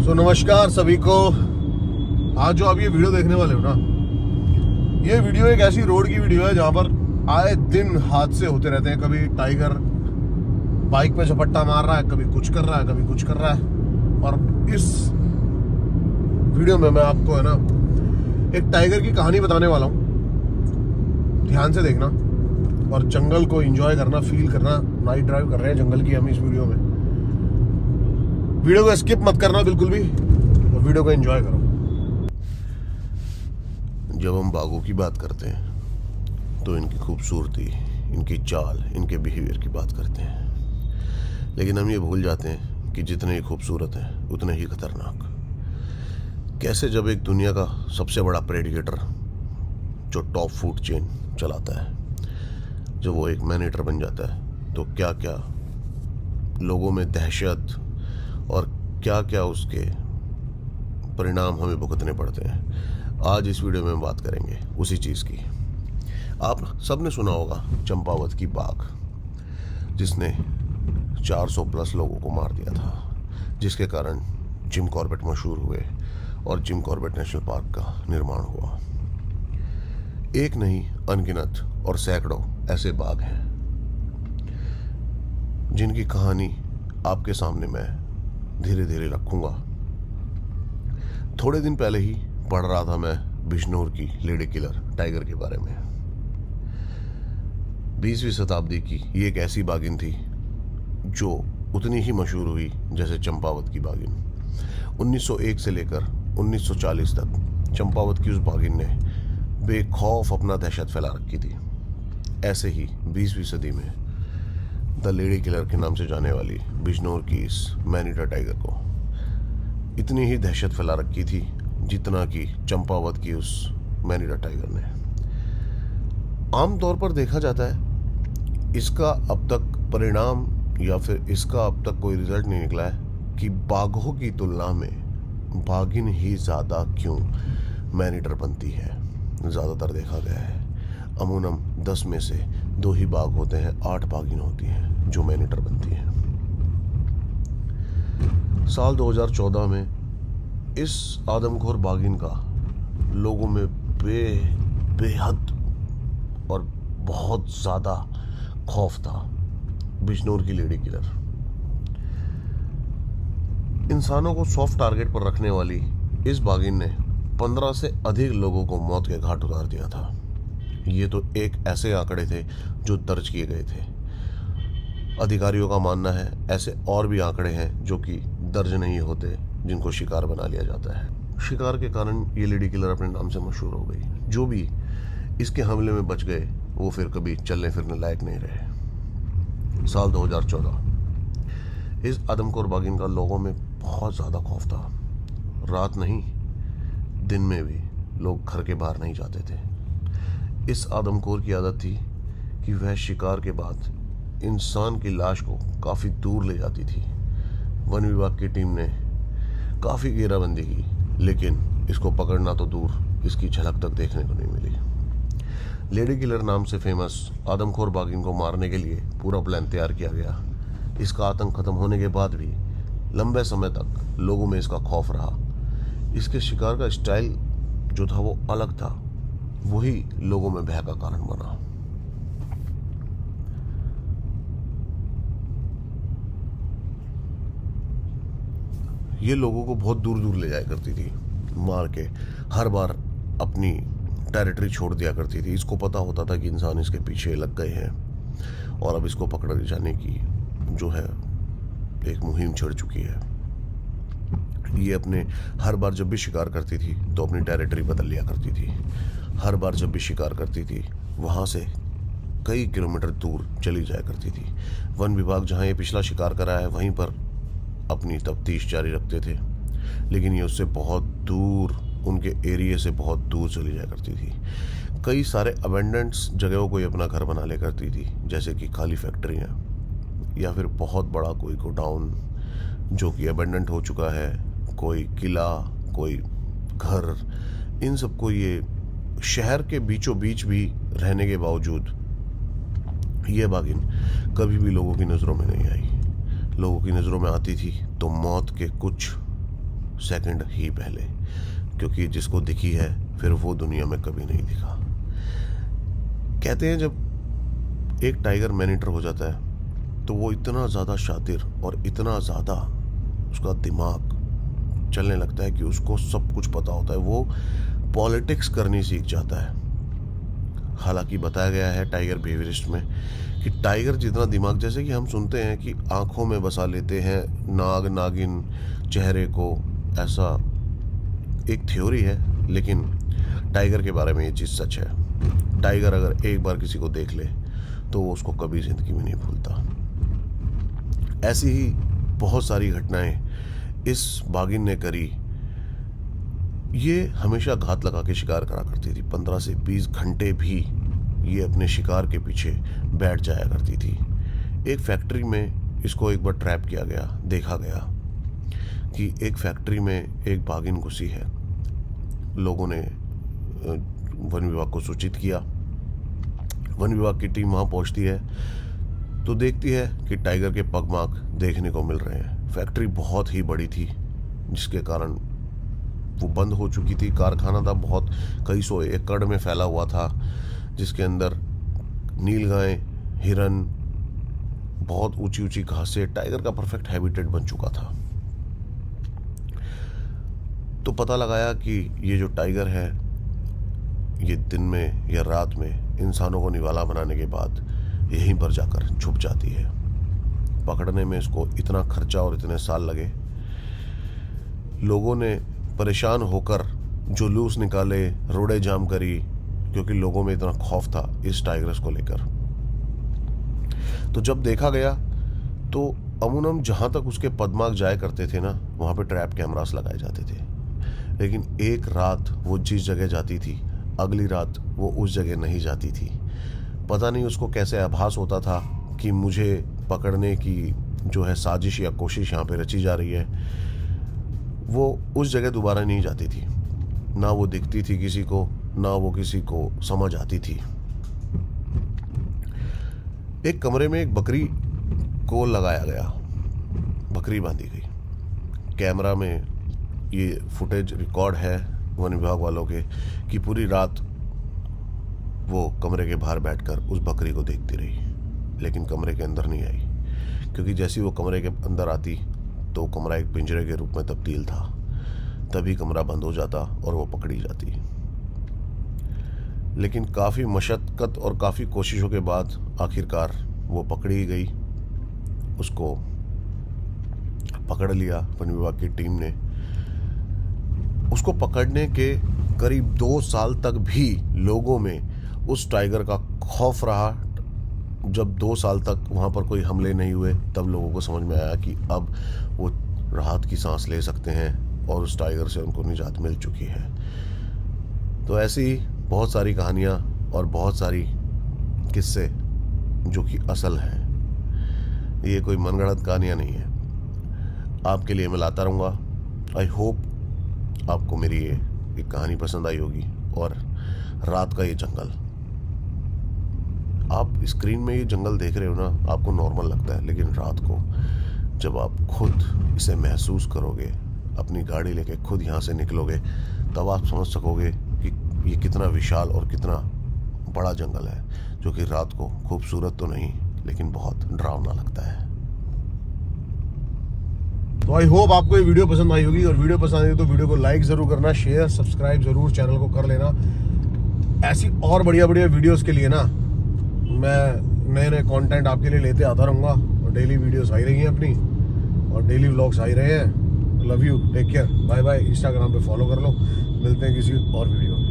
नमस्कार सभी को। आज जो आप ये वीडियो देखने वाले हो ना, ये वीडियो एक ऐसी रोड की वीडियो है जहां पर आए दिन हादसे होते रहते हैं। कभी टाइगर बाइक पे झपट्टा मार रहा है, कभी कुछ कर रहा है, कभी कुछ कर रहा है। और इस वीडियो में मैं आपको है ना एक टाइगर की कहानी बताने वाला हूं। ध्यान से देखना और जंगल को एंजॉय करना, फील करना। नाइट ड्राइव कर रहे हैं जंगल की हम इस वीडियो में। वीडियो को स्किप मत करना बिल्कुल भी, और वीडियो को एंजॉय करो। जब हम बाघों की बात करते हैं तो इनकी खूबसूरती, इनकी चाल, इनके बिहेवियर की बात करते हैं, लेकिन हम ये भूल जाते हैं कि जितने ही खूबसूरत हैं उतने ही खतरनाक। कैसे जब एक दुनिया का सबसे बड़ा प्रेडिकेटर जो टॉप फूड चेन चलाता है, जब वो एक मैन ईटर बन जाता है, तो क्या क्या लोगों में दहशत और क्या क्या उसके परिणाम हमें भुगतने पड़ते हैं। आज इस वीडियो में हम बात करेंगे उसी चीज़ की। आप सबने सुना होगा चंपावत की बाघ, जिसने 400 प्लस लोगों को मार दिया था, जिसके कारण जिम कॉर्बेट मशहूर हुए और जिम कॉर्बेट नेशनल पार्क का निर्माण हुआ। एक नहीं, अनगिनत और सैकड़ों ऐसे बाघ हैं जिनकी कहानी आपके सामने मैं धीरे धीरे रखूंगा। थोड़े दिन पहले ही पढ़ रहा था मैं बिजनौर की लेडी किलर टाइगर के बारे में। 20वीं शताब्दी की ये एक ऐसी बाघिन थी जो उतनी ही मशहूर हुई जैसे चंपावत की बाघिन। 1901 से लेकर 1940 तक चंपावत की उस बाघिन ने बेखौफ अपना दहशत फैला रखी थी। ऐसे ही 20वीं सदी में द लेडी किलर के नाम से जाने वाली बिजनौर की इस मैन ईटर टाइगर को इतनी ही दहशत फैला रखी थी जितना कि चंपावत की उस मैन ईटर टाइगर ने। आमतौर पर देखा जाता है इसका अब तक परिणाम या फिर इसका अब तक कोई रिजल्ट नहीं निकला है कि बाघों की तुलना में बाघिन ही ज़्यादा क्यों मैन ईटर बनती है। ज़्यादातर देखा गया है अमूनम 10 में से 2 ही बाघ होते हैं, 8 बाघिन होती हैं जो मैन ईटर बनती हैं। साल 2014 में इस आदमखोर बाघिन का लोगों में बेहद और बहुत ज़्यादा खौफ था। बिजनौर की लेडी किलर इंसानों को सॉफ्ट टारगेट पर रखने वाली इस बाघिन ने 15 से अधिक लोगों को मौत के घाट उतार दिया था। ये तो एक ऐसे आंकड़े थे जो दर्ज किए गए थे। अधिकारियों का मानना है ऐसे और भी आंकड़े हैं जो कि दर्ज नहीं होते, जिनको शिकार बना लिया जाता है। शिकार के कारण ये लेडी किलर अपने नाम से मशहूर हो गई। जो भी इसके हमले में बच गए वो फिर कभी चलने फिरने लायक नहीं रहे। साल 2014 इस आदमखोर बाघिन का लोगों में बहुत ज़्यादा खौफ था। रात नहीं, दिन में भी लोग घर के बाहर नहीं जाते थे। इस आदमखोर की आदत थी कि वह शिकार के बाद इंसान की लाश को काफ़ी दूर ले जाती थी। वन विभाग की टीम ने काफ़ी घेराबंदी की, लेकिन इसको पकड़ना तो दूर, इसकी झलक तक देखने को नहीं मिली। लेडी किलर नाम से फेमस आदमखोर बाघिन को मारने के लिए पूरा प्लान तैयार किया गया। इसका आतंक खत्म होने के बाद भी लंबे समय तक लोगों में इसका खौफ रहा। इसके शिकार का स्टाइल जो था वो अलग था, वही लोगों में भय का कारण बना। ये लोगों को बहुत दूर दूर ले जाया करती थी, मार के हर बार अपनी टेरिटरी छोड़ दिया करती थी। इसको पता होता था कि इंसान इसके पीछे लग गए हैं और अब इसको पकड़ जाने की जो है एक मुहिम छिड़ चुकी है। ये अपने हर बार जब भी शिकार करती थी तो अपनी टेरिटरी बदल लिया करती थी। हर बार जब भी शिकार करती थी वहाँ से कई किलोमीटर दूर चली जाया करती थी। वन विभाग जहाँ ये पिछला शिकार करा है वहीं पर अपनी तफ्तीश जारी रखते थे, लेकिन ये उससे बहुत दूर, उनके एरिया से बहुत दूर चली जाया करती थी। कई सारे अबेंडेंट्स जगहों को ये अपना घर बना ले करती थी, जैसे कि खाली फैक्ट्रियाँ या फिर बहुत बड़ा कोई गोडाउन जो कि अबेंडेंट हो चुका है, कोई किला, कोई घर। इन सबको ये शहर के बीचों बीच भी रहने के बावजूद ये बाघिन कभी भी लोगों की नज़रों में नहीं आई। लोगों की नज़रों में आती थी तो मौत के कुछ सेकंड ही पहले, क्योंकि जिसको दिखी है फिर वो दुनिया में कभी नहीं दिखा। कहते हैं जब एक टाइगर मैन ईटर हो जाता है तो वो इतना ज़्यादा शातिर और इतना ज़्यादा उसका दिमाग चलने लगता है कि उसको सब कुछ पता होता है, वो पॉलिटिक्स करनी सीख जाता है। हालांकि बताया गया है टाइगर बिहेवियरिस्ट में कि टाइगर जितना दिमाग, जैसे कि हम सुनते हैं कि आंखों में बसा लेते हैं नाग नागिन चेहरे को, ऐसा एक थ्योरी है, लेकिन टाइगर के बारे में ये चीज़ सच है। टाइगर अगर एक बार किसी को देख ले तो वो उसको कभी ज़िंदगी में नहीं भूलता। ऐसी ही बहुत सारी घटनाएं इस बाघिन ने करी। ये हमेशा घात लगा के शिकार करा करती थी। 15 से 20 घंटे भी ये अपने शिकार के पीछे बैठ जाया करती थी। एक फैक्ट्री में इसको एक बार ट्रैप किया गया। देखा गया कि एक फैक्ट्री में एक बाघिन घुसी है। लोगों ने वन विभाग को सूचित किया। वन विभाग की टीम वहाँ पहुँचती है तो देखती है कि टाइगर के पगमार्क देखने को मिल रहे हैं। फैक्ट्री बहुत ही बड़ी थी जिसके कारण वो बंद हो चुकी थी। कारखाना था बहुत, कई सौ एकड़ में फैला हुआ था, जिसके अंदर नीलगाय, हिरन, बहुत ऊंची ऊंची घासें, टाइगर का परफेक्ट हैबिटेट बन चुका था। तो पता लगाया कि ये जो टाइगर है ये दिन में या रात में इंसानों को निवाला बनाने के बाद यहीं पर जाकर छुप जाती है। पकड़ने में इसको इतना खर्चा और इतने साल लगे। लोगों ने परेशान होकर जुलूस निकाले, रोडें जाम करी, क्योंकि लोगों में इतना खौफ था इस टाइग्रेस को लेकर। तो जब देखा गया तो अमूनम जहां तक उसके पदमार्क जाया करते थे ना, वहां पे ट्रैप कैमरास लगाए जाते थे। लेकिन एक रात वो जिस जगह जाती थी, अगली रात वो उस जगह नहीं जाती थी। पता नहीं उसको कैसे आभास होता था कि मुझे पकड़ने की जो है साजिश या कोशिश यहाँ पे रची जा रही है। वो उस जगह दोबारा नहीं जाती थी। ना वो दिखती थी किसी को, ना वो किसी को समझ आती थी। एक कमरे में एक बकरी को लगाया गया, बकरी बांधी गई। कैमरा में ये फुटेज रिकॉर्ड है वन विभाग वालों के कि पूरी रात वो कमरे के बाहर बैठकर उस बकरी को देखती रही, लेकिन कमरे के अंदर नहीं आई, क्योंकि जैसे वो कमरे के अंदर आती तो कमरा एक पिंजरे के रूप में तब्दील था। तभी कमरा बंद हो जाता और वो पकड़ी जाती। लेकिन काफ़ी मशक्क़त और काफ़ी कोशिशों के बाद आखिरकार वो पकड़ी गई। उसको पकड़ लिया वन विभाग की टीम ने। उसको पकड़ने के करीब 2 साल तक भी लोगों में उस टाइगर का खौफ रहा। जब 2 साल तक वहाँ पर कोई हमले नहीं हुए, तब लोगों को समझ में आया कि अब वो राहत की सांस ले सकते हैं और उस टाइगर से उनको निजात मिल चुकी है। तो ऐसी बहुत सारी कहानियाँ और बहुत सारी किस्से जो कि असल हैं, ये कोई मनगढ़ंत कहानियाँ नहीं है। आपके लिए मैं लाता रहूँगा। आई होप आपको मेरी ये कहानी पसंद आई होगी। और रात का ये जंगल, आप स्क्रीन में ये जंगल देख रहे हो ना, आपको नॉर्मल लगता है, लेकिन रात को जब आप खुद इसे महसूस करोगे, अपनी गाड़ी लेके खुद यहाँ से निकलोगे, तब आप समझ सकोगे कि ये कितना विशाल और कितना बड़ा जंगल है, जो कि रात को खूबसूरत तो नहीं लेकिन बहुत डरावना लगता है। तो आई होप आपको ये वीडियो पसंद आई होगी, और वीडियो पसंद आई तो वीडियो को लाइक जरूर करना, शेयर सब्सक्राइब जरूर चैनल को कर लेना। ऐसी और बढ़िया बढ़िया वीडियोस के लिए ना मैं नए नए कंटेंट आपके लिए लेते आता रहूँगा। और डेली वीडियोस आई रही हैं अपनी, और डेली व्लॉग्स आ ही रहे हैं। Love you, take care, bye bye. Instagram पे फॉलो कर लो। मिलते हैं किसी और वीडियो में।